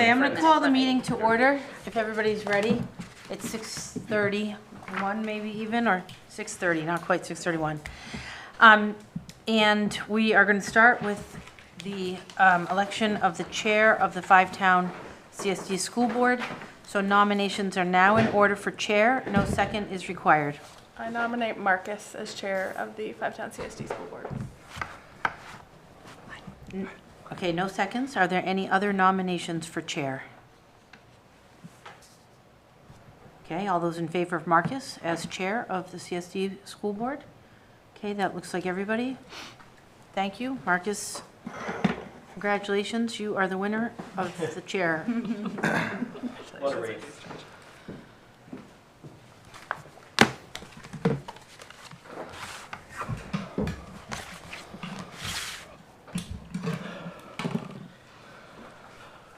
Okay, I'm going to call the meeting to order, if everybody's ready. It's 6:31 maybe even, or 6:30, not quite 6:31. And we are going to start with the election of the chair of the Town CSD School Board. So nominations are now in order for chair. No second is required. I nominate Marcus as chair of the Town CSD School Board. Okay, no seconds. Are there any other nominations for chair? Okay, all those in favor of Marcus as chair of the CSD School Board? Okay, that looks like everybody. Thank you, Marcus. Congratulations, you are the winner of the chair. What a race.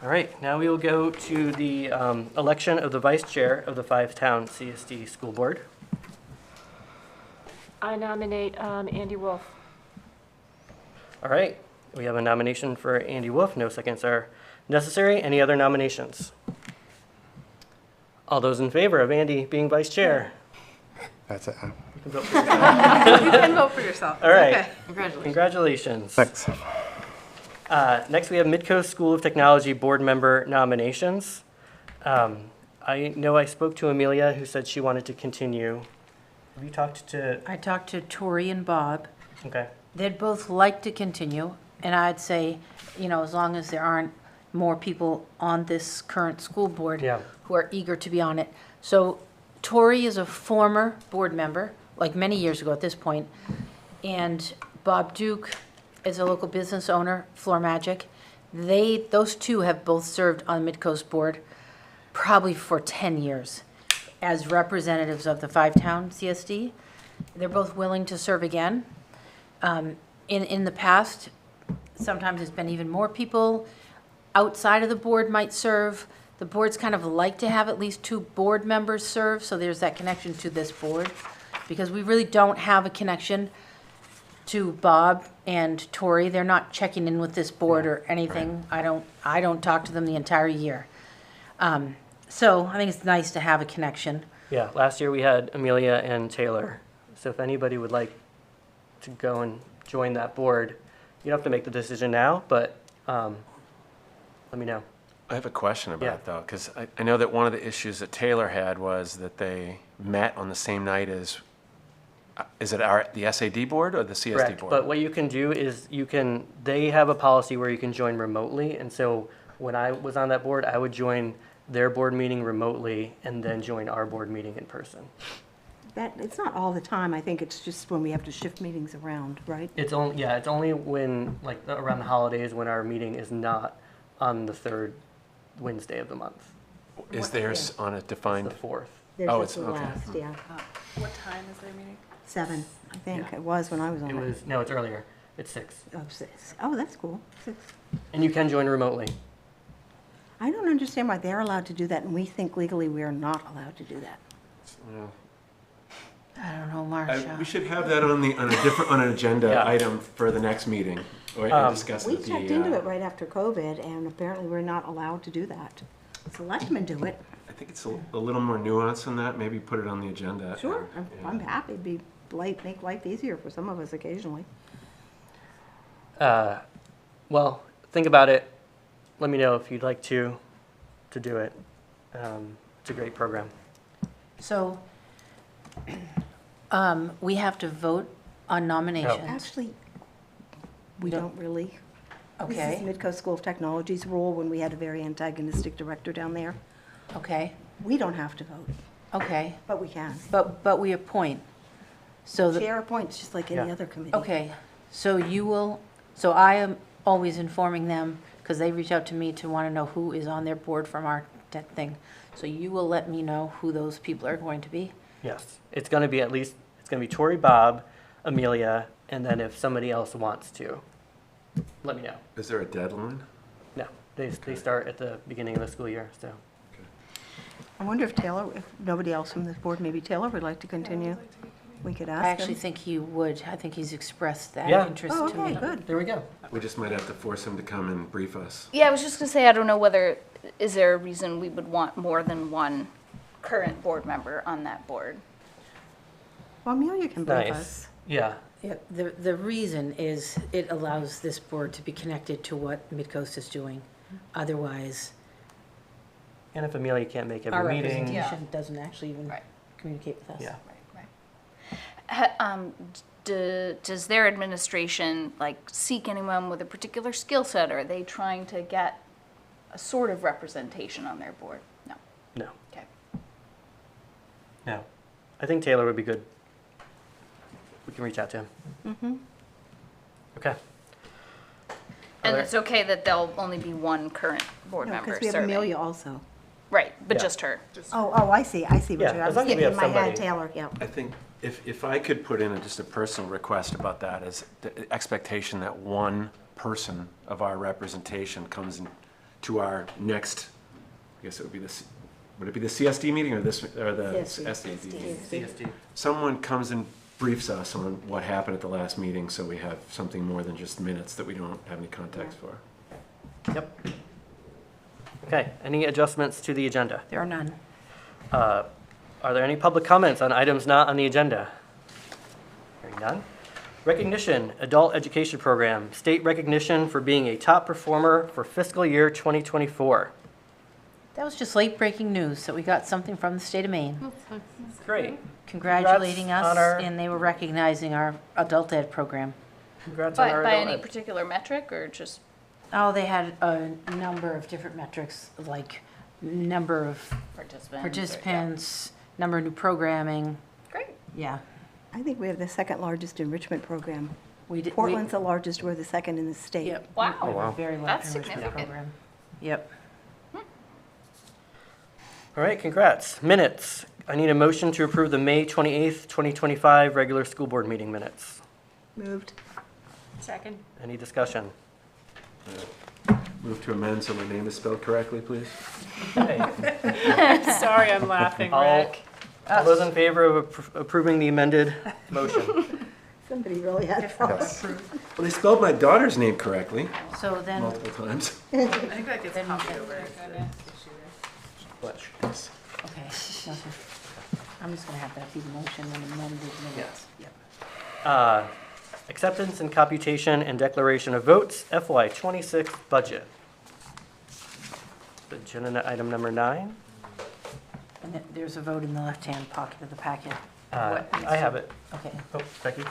All right, now we will go to the election of the vice chair of the Town CSD School Board. I nominate Andy Wolf. All right, we have a nomination for Andy Wolf. No seconds are necessary. Any other nominations? All those in favor of Andy being vice chair? That's it. You can vote for yourself. You can vote for yourself. All right. Okay. Congratulations. Congratulations. Thanks. Next, we have Midcoast School of Technology board member nominations. I know I spoke to Amelia, who said she wanted to continue. Have you talked to? I talked to Tori and Bob. Okay. They'd both like to continue, and I'd say, you know, as long as there aren't more people on this current school board Yeah. who are eager to be on it. So Tori is a former board member, like many years ago at this point, and Bob Duke is a local business owner, Floor Magic. Those two have both served on the Midcoast board probably for 10 years as representatives of the Town CSD. They're both willing to serve again. In the past, sometimes it's been even more people outside of the board might serve. The boards kind of like to have at least 2 board members serve, so there's that connection to this board. Because we really don't have a connection to Bob and Tori. They're not checking in with this board or anything. I don't talk to them the entire year. So I think it's nice to have a connection. Yeah, last year we had Amelia and Taylor. So if anybody would like to go and join that board, you don't have to make the decision now, but let me know. I have a question about Yeah. it, though, because I know that one of the issues that Taylor had was that they met on the same night as, is it the SAD board or the CSD Correct, board? but what you can do is they have a policy where you can join remotely, and so when I was on that board, I would join their board meeting remotely and then join our board meeting in person. It's not all the time. I think it's just when we have to shift meetings around, right? It's only when, like, around the holidays when our meeting is not on the 3rd Wednesday of the month. Is theirs on a It's defined? the 4th. There's Oh, just it's- the okay. last, yeah. What time is their meeting? 7, I think Yeah. it was when I was on It it. was, no, it's earlier. It's 6. Oh, 6. Oh, that's cool. 6. And you can join remotely. I don't understand why they're allowed to do that, and we think legally we are not allowed to do that. Well, I don't know, Marcia. We should have that on an agenda Yeah. item for the next meeting, or discuss We with checked the. into it right after COVID, and apparently we're not allowed to do that. Selectmen do it. I think it's a little more nuanced than that. Maybe put it on the agenda. Sure. Yeah. I'm happy to make life easier for some of us occasionally. Well, think about it. Let me know if you'd like to do it. It's a great program. So, we have to vote on nominations. Actually, we don't really. Okay, This is Midcoast School of Technology's rule when we had a very antagonistic director down there. okay, We don't have to vote, okay. but we can. But we appoint. So, Chair appoints, just like any Yeah. other committee. okay, so I am always informing them, because they reach out to me to want to know who is on their board from our thing. So you will let me know who those people are going to be? Yes. It's going to be Tori, Bob, Amelia, and then if somebody else wants to, let me know. Is there a deadline? No, they start at the beginning of the school year, so. I wonder if nobody else from this board, maybe Taylor would like to continue. We could ask I him. actually think he would. I think he's expressed that Yeah. interest Oh, to okay, me. good. There we go. We just might have to force him to come and brief us. Yeah, I was just gonna say, I don't know whether is there a reason we would want more than one current board member on that board? Well, Amelia can brief Nice. us. Yeah. Yeah, the reason is it allows this board to be connected to what Midcoast is doing. Otherwise, And if Amelia can't make our every meeting, representation doesn't actually even Right. communicate with us. yeah. Does their administration like seek anyone with a particular skill set, or are they trying to get a sort of representation on their board? No. No, Okay. no. I think Taylor would be good. We can reach out to him. Mm-hmm. Okay. And Other- it's okay that there'll only be one current board No, member because we have serving? Amelia also. Right, but Yeah. just her. Oh, I see what Yeah, you're, I as was long as we thinking have in my head, somebody. Taylor, yeah. I think if I could put in just a personal request about that is the expectation that one person of our representation comes in to our next, I guess it would be would it be the CSD meeting or this, or the SAD meeting? CSD. Someone comes and briefs us on what happened at the last meeting, so we have something more than just minutes that we don't have any context for. Yep. Okay, any adjustments to the agenda? There are none. Are there any public comments on items not on the agenda? Hearing none. Recognition, Adult Education Program, state recognition for being a top performer for fiscal year 2024. That was just late-breaking news, that we got something from the state of Maine Great. congratulating Congrats on us, our- and they were recognizing our adult ed program. Congrats on our By adult any ed. particular metric, or just, Oh, they had a number of different metrics, like number of participants, number of new programming. Great. Yeah. I think we have the second largest enrichment program. We did. Portland's the largest, we're the second in the state. Yep. Wow. Oh, wow. Very large That's enrichment significant. program. Yep. All right, congrats. Minutes. I need a motion to approve the May 28th, 2025 regular school board meeting minutes. Moved. Second. Any discussion? Move to amend so my name is spelled correctly, please. Okay. Sorry, I'm laughing, All Rick. all those in favor of approving the amended motion? Somebody really had fun. Well, they spelled my daughter's name correctly So then, multiple times. I think that gets copied over. What? okay, nothing. I'm just gonna have that be the motion and amend the minutes. Yep. Acceptance and computation and declaration of votes, FY '26 budget. Agenda item number 9. And then there's a vote in the left-hand pocket of the packet. I have it. Okay. Oh, Becky?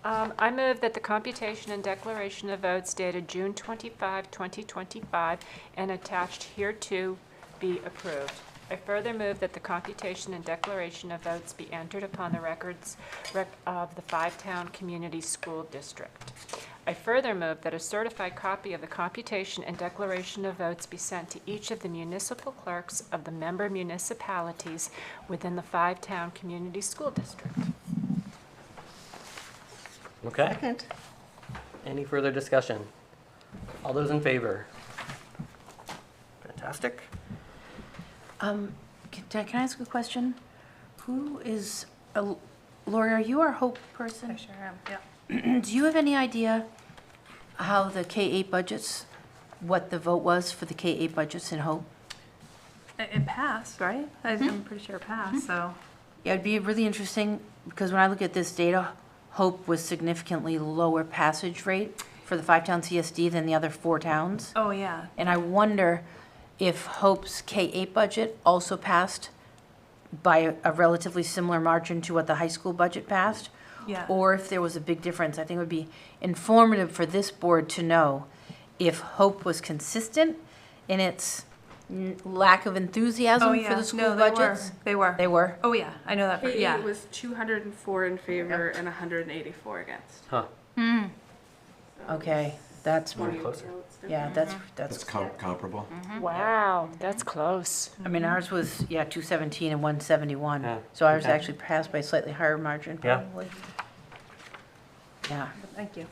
I move that the computation and declaration of votes dated June 25, 2025, and attached hereto be approved. I further move that the computation and declaration of votes be entered upon the records of the Five-Town Community School District. I further move that a certified copy of the computation and declaration of votes be sent to each of the municipal clerks of the member municipalities within the Five-Town Community School District. Okay. Second. Any further discussion? All those in favor? Fantastic. Can I ask a question? Who is, Lori, are you our Hope person? I sure am, yeah. Do you have any idea how the K-8 budgets, what the vote was for the K-8 budgets in Hope? It passed, right? I'm pretty sure it passed, so. Yeah, it'd be really interesting, because when I look at this data, Hope was significantly lower passage rate for the Five-Town CSD than the other 4 towns. Oh, yeah. And I wonder if Hope's K-8 budget also passed by a relatively similar margin to what the high school budget passed, Yeah. or if there was a big difference. I think it would be informative for this board to know if Hope was consistent in its lack of enthusiasm Oh, for yeah. the school No, they were. budgets. They were. They were? Oh, yeah, I know that, for yeah. It was 204 in favor and 184 against. Huh. Okay, that's, We're closer. yeah, That's that's, comparable. Wow, that's close. I mean, ours was, 217 and 171. Yeah, So ours okay. actually passed by a slightly higher margin, Yeah. probably. Yeah. Thank you.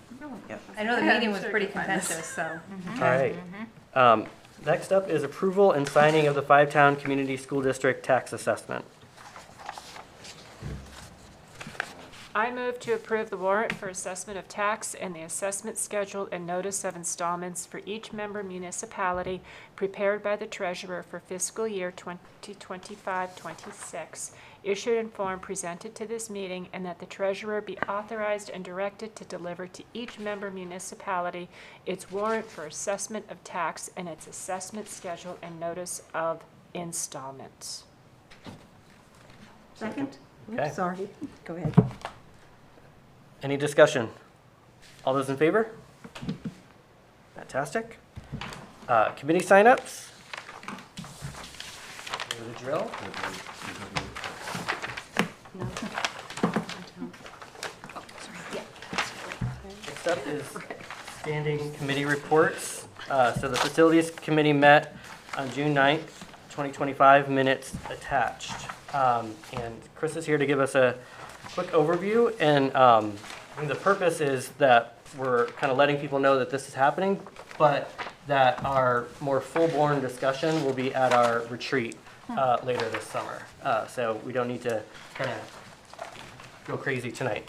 Yep. I know the Yeah, meeting I'm was sure pretty you can find this. contentious, so. All right. Next up is approval and signing of the Five-Town Community School District tax assessment. I move to approve the warrant for assessment of tax and the assessment schedule and notice of installments for each member municipality prepared by the treasurer for fiscal year 2025-26, issued in form presented to this meeting, and that the treasurer be authorized and directed to deliver to each member municipality its warrant for assessment of tax and its assessment schedule and notice of installments. Second? Okay. Oops, sorry. Go ahead. Any discussion? All those in favor? Fantastic. Committee signups? Know the drill. Next up is standing committee reports. So the Facilities Committee met on June 9th, 2025, minutes attached. And Chris is here to give us a quick overview. And I think the purpose is that we're kind of letting people know that this is happening, but that our more full-born discussion will be at our retreat later this summer. So we don't need to kind of go crazy tonight.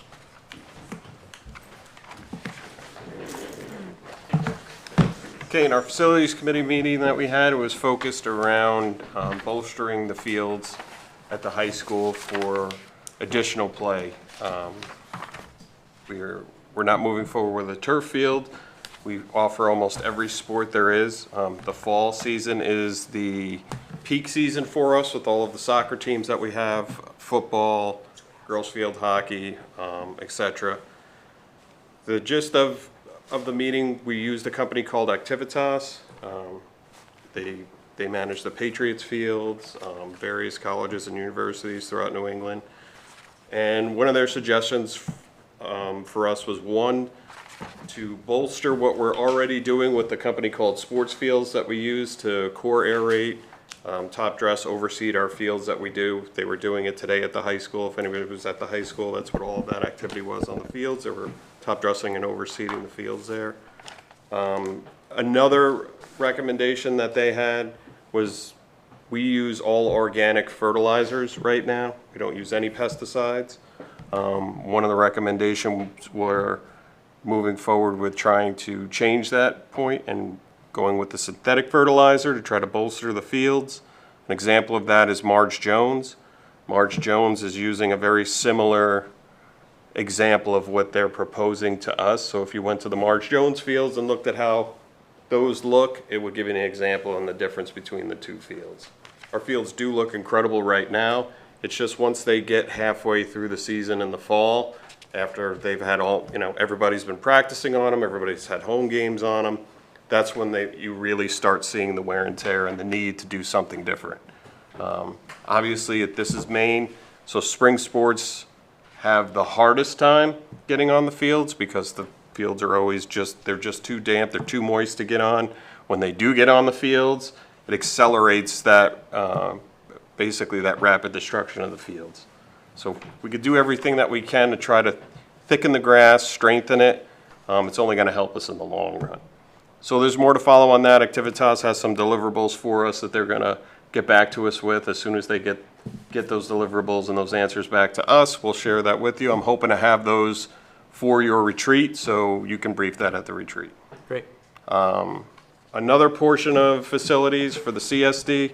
Okay, in our facilities committee meeting that we had, it was focused around bolstering the fields at the high school for additional play. We're not moving forward with a turf field. We offer almost every sport there is. The fall season is the peak season for us with all of the soccer teams that we have, football, girls field hockey, etc. The gist of the meeting, we used a company called Activitas. They manage the Patriots fields, various colleges and universities throughout New England. And one of their suggestions for us was, one, to bolster what we're already doing with the company called Sports Fields that we use to core aerate, top dress, overseed our fields that we do. They were doing it today at the high school. If anybody was at the high school, that's what all of that activity was on the fields. They were top dressing and overseeding the fields there. Another recommendation that they had was, we use all organic fertilizers right now. We don't use any pesticides. One of the recommendations were moving forward with trying to change that point and going with the synthetic fertilizer to try to bolster the fields. An example of that is Marge Jones. Marge Jones is using a very similar example of what they're proposing to us. So if you went to the Marge Jones fields and looked at how those look, it would give you an example on the difference between the two fields. Our fields do look incredible right now. It's just once they get halfway through the season in the fall, after they've had all, everybody's been practicing on them, everybody's had home games on them, that's when you really start seeing the wear and tear and the need to do something different. Obviously, this is Maine, so spring sports have the hardest time getting on the fields because the fields are always they're just too damp, they're too moist to get on. When they do get on the fields, it accelerates that, basically that rapid destruction of the fields. So we could do everything that we can to try to thicken the grass, strengthen it. It's only going to help us in the long run. So there's more to follow on that. Activitas has some deliverables for us that they're going to get back to us with as soon as they get those deliverables and those answers back to us. We'll share that with you. I'm hoping to have those for your retreat, so you can brief that at the retreat. Great. Another portion of facilities for the CSD,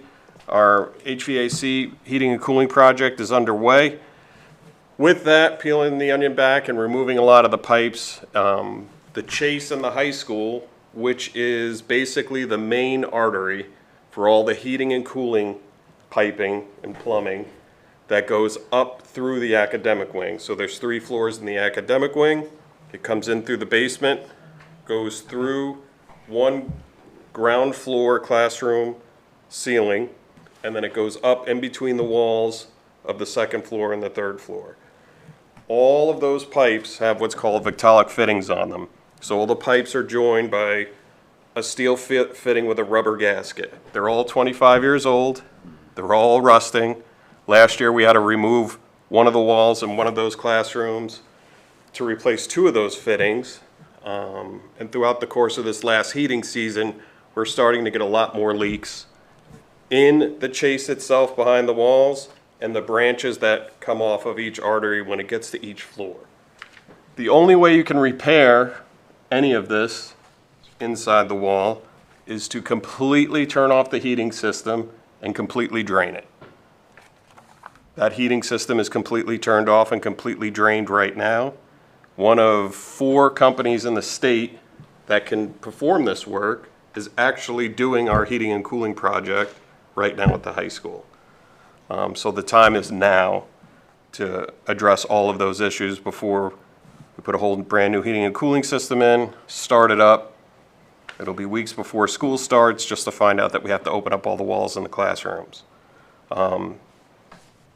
our HVAC heating and cooling project is underway. With that, peeling the onion back and removing a lot of the pipes, the chase in the high school, which is basically the main artery for all the heating and cooling piping and plumbing that goes up through the academic wing. So there's 3 floors in the academic wing. It comes in through the basement, goes through one ground floor classroom ceiling, and then it goes up in between the walls of the 2nd floor and the 3rd floor. All of those pipes have what's called Victaulic fittings on them. So all the pipes are joined by a steel fitting with a rubber gasket. They're all 25 years old. They're all rusting. Last year we had to remove one of the walls in one of those classrooms to replace 2 of those fittings. And throughout the course of this last heating season, we're starting to get a lot more leaks in the chase itself behind the walls and the branches that come off of each artery when it gets to each floor. The only way you can repair any of this inside the wall is to completely turn off the heating system and completely drain it. That heating system is completely turned off and completely drained right now. One of 4 companies in the state that can perform this work is actually doing our heating and cooling project right now at the high school. So the time is now to address all of those issues before we put a whole brand new heating and cooling system in, start it up. It'll be weeks before school starts just to find out that we have to open up all the walls in the classrooms.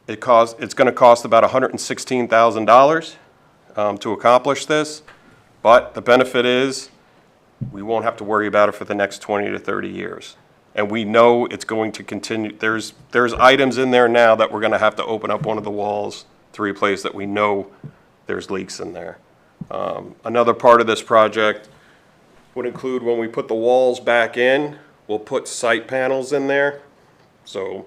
It's going to cost about $116,000 to accomplish this, but the benefit is we won't have to worry about it for the next 20 to 30 years. And we know it's going to continue. There's items in there now that we're going to have to open up one of the walls to replace that we know there's leaks in there. Another part of this project would include when we put the walls back in, we'll put sight panels in there. So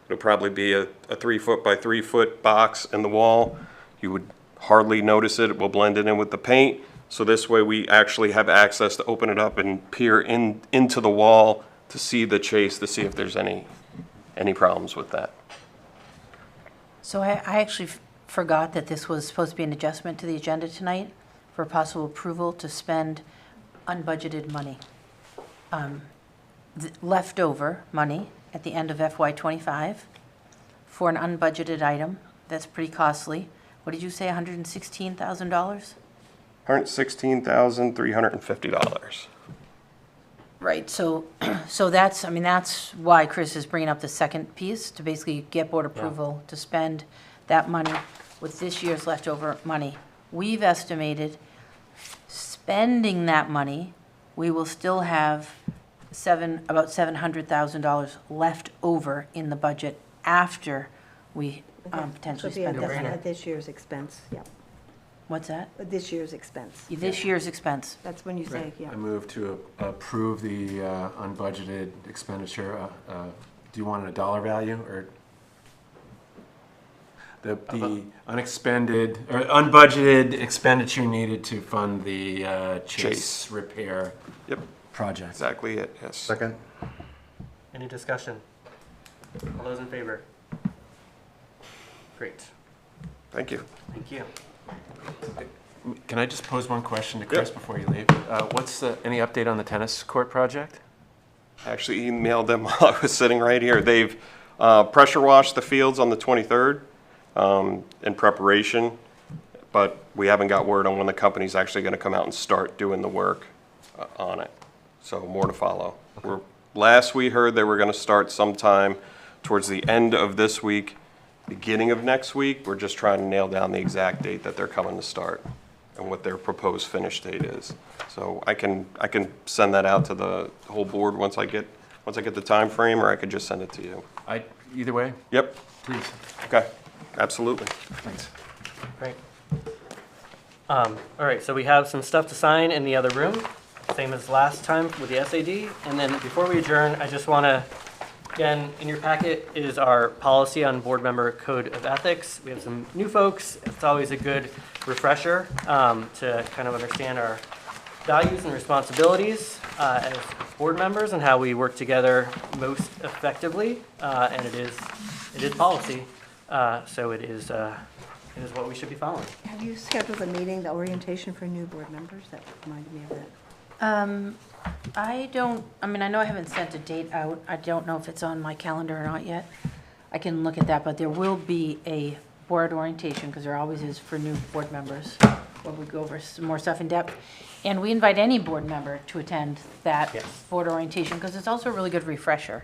it'll probably be a 3-foot by 3-foot box in the wall. You would hardly notice it. We'll blend it in with the paint. So this way we actually have access to open it up and peer into the wall to see the chase, to see if there's any problems with that. So I actually forgot that this was supposed to be an adjustment to the agenda tonight for possible approval to spend unbudgeted money. Leftover money at the end of FY '25 for an unbudgeted item that's pretty costly. What did you say, $116,000? $116,350. Right, so that's, I mean, that's why Chris is bringing up the second piece, to basically get board approval to spend that money with this year's leftover money. We've estimated spending that money, we will still have about $700,000 left over in the budget after we potentially Should be at spend that money. at this year's expense, yeah. What's that? At this year's expense. This year's expense. That's when you say, yeah. I move to approve the unbudgeted expenditure. Do you want a dollar value or the unexpended or unbudgeted expenditure needed to fund the chase repair Yep, project? exactly it, yes. Second. Any discussion? All those in favor? Great. Thank you. Thank you. Can I just pose one question to Chris before you leave? What's any update on the tennis court project? I actually emailed them while I was sitting right here. They've pressure washed the fields on the 23rd in preparation, but we haven't got word on when the company's actually going to come out and start doing the work on it. So more to follow. Last we heard, they were going to start sometime towards the end of this week, beginning of next week. We're just trying to nail down the exact date that they're coming to start and what their proposed finish date is. So I can send that out to the whole board once I get the time frame, or I could just send it to you. Either way, Yep. please. Okay. Absolutely. Thanks. Great. All right, so we have some stuff to sign in the other room, same as last time with the SAD. And then before we adjourn, I just want to, again, in your packet is our policy on board member code of ethics. We have some new folks. It's always a good refresher to kind of understand our values and responsibilities as board members and how we work together most effectively. And it is policy, so it is what we should be following. Have you scheduled a meeting, the orientation for new board members? That reminded me of that. I know I haven't sent a date out. I don't know if it's on my calendar or not yet. I can look at that, but there will be a board orientation, because there always is for new board members, where we go over some more stuff in depth. And we invite any board member to attend that board orientation, because it's also a really good refresher.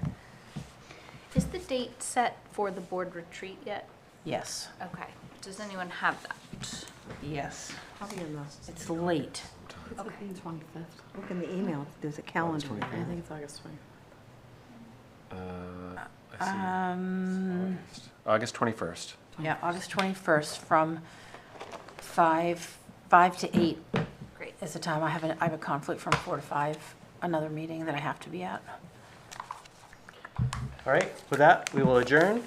Is the date set for the board retreat yet? Yes, Okay. Does anyone have that? yes. Probably in the, It's late. Okay. 25th. look in the email, there's a calendar. I think it's August 20th. I see. August 21st. Yeah, August 21st from 5 to 8 Great. is the time. I have a conflict from 4 to 5, another meeting that I have to be at. All right, with that, we will adjourn.